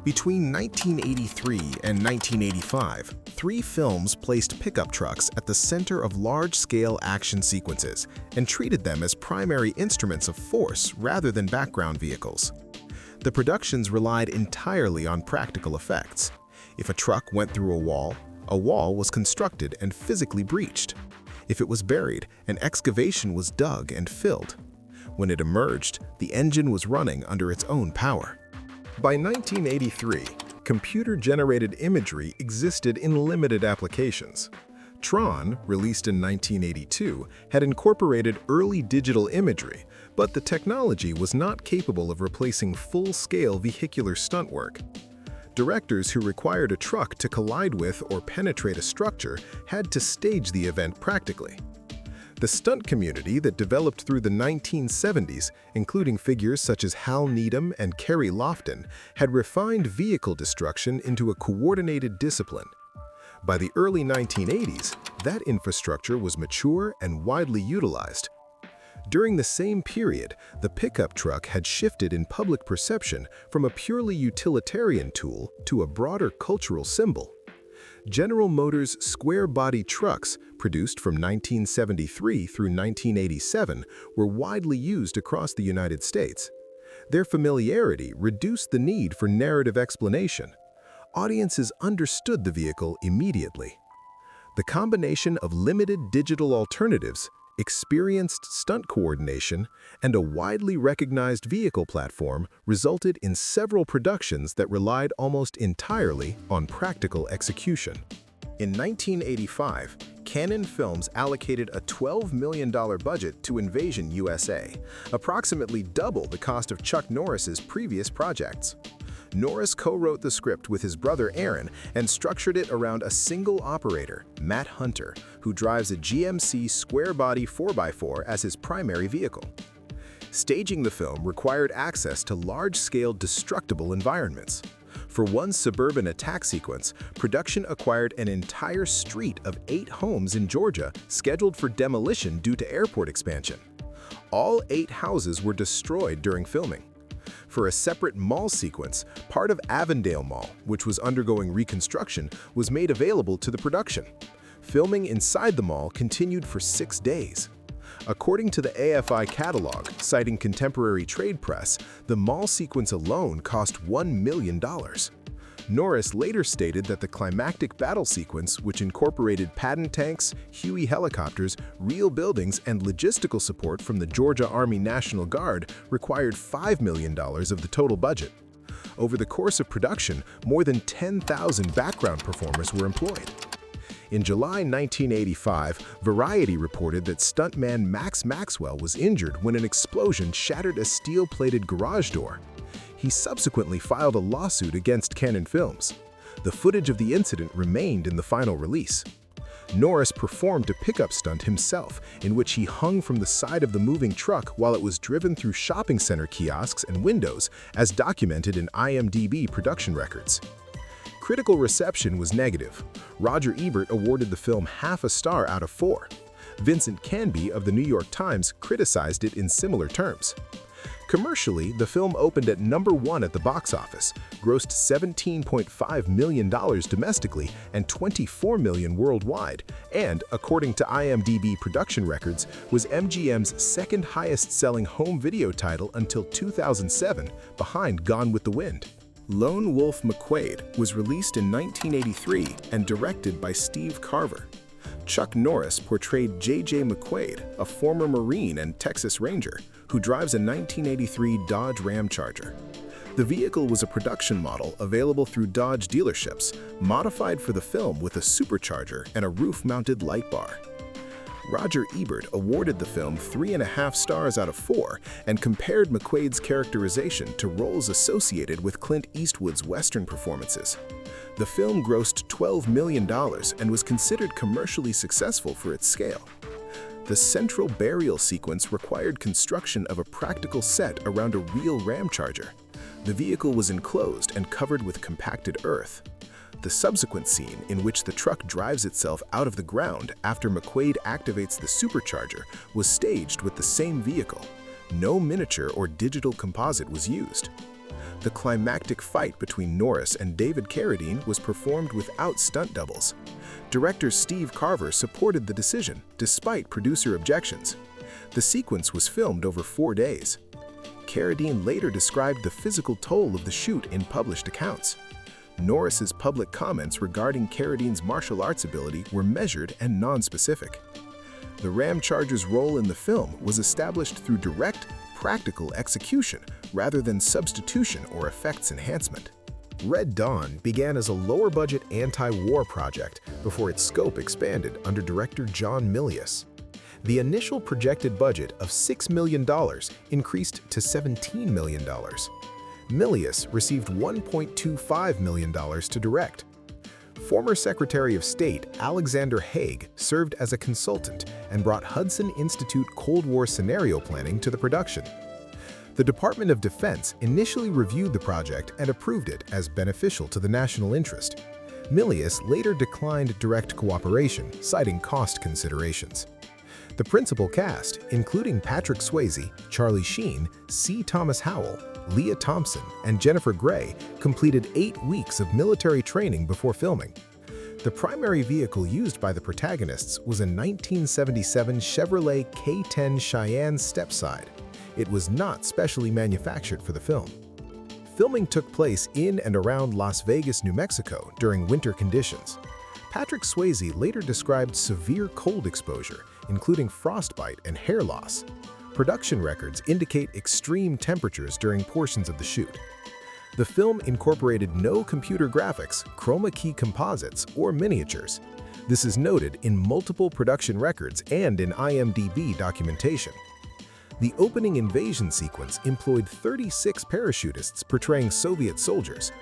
Between 1983 and 1985, three films placed pickup trucks at the center of large-scale action sequences and treated them as primary instruments of force rather than background vehicles. The productions relied entirely on practical effects. If a truck went through a wall was constructed and physically breached. If it was buried, an excavation was dug and filled. When it emerged, the engine was running under its own power. By 1983, computer-generated imagery existed in limited applications. Tron, released in 1982, had incorporated early digital imagery, but the technology was not capable of replacing full-scale vehicular stunt work. Directors who required a truck to collide with or penetrate a structure had to stage the event practically. The stunt community that developed through the 1970s, including figures such as Hal Needham and Kerry Lofton, had refined vehicle destruction into a coordinated discipline. By the early 1980s, that infrastructure was mature and widely utilized. During the same period, the pickup truck had shifted in public perception from a purely utilitarian tool to a broader cultural symbol. General Motors' square-body trucks, produced from 1973 through 1987, were widely used across the United States. Their familiarity reduced the need for narrative explanation. Audiences understood the vehicle immediately. The combination of limited digital alternatives, experienced stunt coordination, and a widely recognized vehicle platform resulted in several productions that relied almost entirely on practical execution. In 1985, Canon Films allocated a $12 million budget to Invasion USA, approximately double the cost of Chuck Norris's previous projects. Norris co-wrote the script with his brother Aaron and structured it around a single operator, Matt Hunter, who drives a GMC square-body 4x4 as his primary vehicle. Staging the film required access to large-scale destructible environments. For one suburban attack sequence, production acquired an entire street of 8 homes in Georgia scheduled for demolition due to airport expansion. All 8 houses were destroyed during filming. For a separate mall sequence, part of Avondale Mall, which was undergoing reconstruction, was made available to the production. Filming inside the mall continued for 6 days. According to the AFI catalog, citing contemporary trade press, the mall sequence alone cost $1 million. Norris later stated that the climactic battle sequence, which incorporated Patton tanks, Huey helicopters, real buildings, and logistical support from the Georgia Army National Guard, required $5 million of the total budget. Over the course of production, more than 10,000 background performers were employed. In July 1985, Variety reported that stuntman Max Maxwell was injured when an explosion shattered a steel-plated garage door. He subsequently filed a lawsuit against Canon Films. The footage of the incident remained in the final release. Norris performed a pickup stunt himself, in which he hung from the side of the moving truck while it was driven through shopping center kiosks and windows, as documented in IMDb production records. Critical reception was negative. Roger Ebert awarded the film half a star out of 4. Vincent Canby of the New York Times criticized it in similar terms. Commercially, the film opened at number 1 at the box office, grossed $17.5 million domestically and $24 million worldwide, and, according to IMDb production records, was MGM's second highest-selling home video title until 2007, behind Gone with the Wind. Lone Wolf McQuade was released in 1983 and directed by Steve Carver. Chuck Norris portrayed J.J. McQuade, a former Marine and Texas Ranger, who drives a 1983 Dodge Ramcharger. The vehicle was a production model available through Dodge dealerships, modified for the film with a supercharger and a roof-mounted light bar. Roger Ebert awarded the film 3.5 stars out of 4 and compared McQuade's characterization to roles associated with Clint Eastwood's Western performances. The film grossed $12 million and was considered commercially successful for its scale. The central burial sequence required construction of a practical set around a real Ramcharger. The vehicle was enclosed and covered with compacted earth. The subsequent scene, in which the truck drives itself out of the ground after McQuade activates the supercharger, was staged with the same vehicle. No miniature or digital composite was used. The climactic fight between Norris and David Carradine was performed without stunt doubles. Director Steve Carver supported the decision, despite producer objections. The sequence was filmed over 4 days. Carradine later described the physical toll of the shoot in published accounts. Norris's public comments regarding Carradine's martial arts ability were measured and nonspecific. The Ramcharger's role in the film was established through direct, practical execution rather than substitution or effects enhancement. Red Dawn began as a lower-budget anti-war project before its scope expanded under director John Milius. The initial projected budget of $6 million increased to $17 million. Milius received $1.25 million to direct. Former Secretary of State Alexander Haig served as a consultant and brought Hudson Institute Cold War scenario planning to the production. The Department of Defense initially reviewed the project and approved it as beneficial to the national interest. Milius later declined direct cooperation, citing cost considerations. The principal cast, including Patrick Swayze, Charlie Sheen, C. Thomas Howell, Leah Thompson, and Jennifer Grey, completed 8 weeks of military training before filming. The primary vehicle used by the protagonists was a 1977 Chevrolet K10 Cheyenne Stepside. It was not specially manufactured for the film. Filming took place in and around Las Vegas, New Mexico during winter conditions. Patrick Swayze later described severe cold exposure, including frostbite and hair loss. Production records indicate extreme temperatures during portions of the shoot. The film incorporated no computer graphics, chroma key composites, or miniatures. This is noted in multiple production records and in IMDb documentation. The opening invasion sequence employed 36 parachutists portraying Soviet soldiers.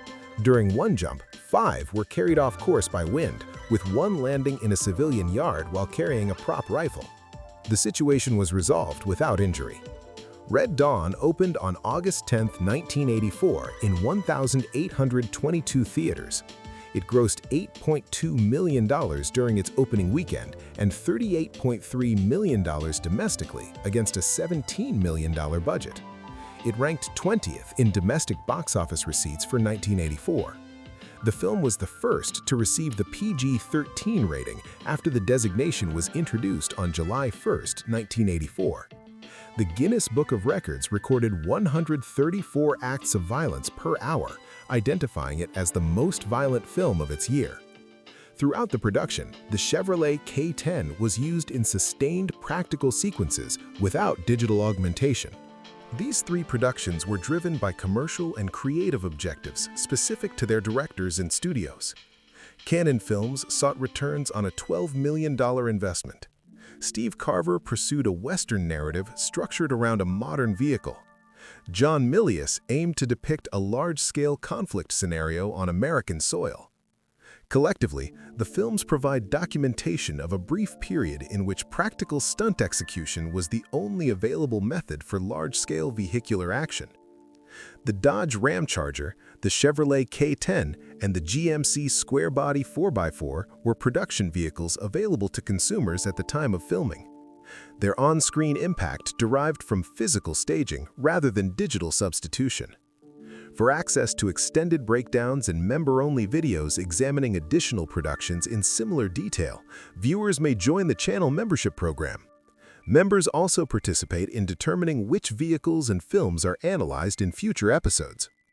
During one jump, 5 were carried off course by wind, with 1 landing in a civilian yard while carrying a prop rifle. The situation was resolved without injury. Red Dawn opened on August 10, 1984 in 1,822 theaters. It grossed $8.2 million during its opening weekend and $38.3 million domestically against a $17 million budget. It ranked 20th in domestic box office receipts for 1984. The film was the first to receive the PG-13 rating after the designation was introduced on July 1, 1984. The Guinness Book of Records recorded 134 acts of violence per hour, identifying it as the most violent film of its year. Throughout the production, the Chevrolet K10 was used in sustained practical sequences without digital augmentation. These 3 productions were driven by commercial and creative objectives specific to their directors and studios. Cannon Films sought returns on a $12 million investment. Steve Carver pursued a Western narrative structured around a modern vehicle. John Milius aimed to depict a large-scale conflict scenario on American soil. Collectively, the films provide documentation of a brief period in which practical stunt execution was the only available method for large-scale vehicular action. The Dodge Ramcharger, the Chevrolet K10, and the GMC Square Body 4x4 were production vehicles available to consumers at the time of filming. Their on-screen impact derived from physical staging rather than digital substitution. For access to extended breakdowns and member-only videos examining additional productions in similar detail, viewers may join the channel membership program. Members also participate in determining which vehicles and films are analyzed in future episodes.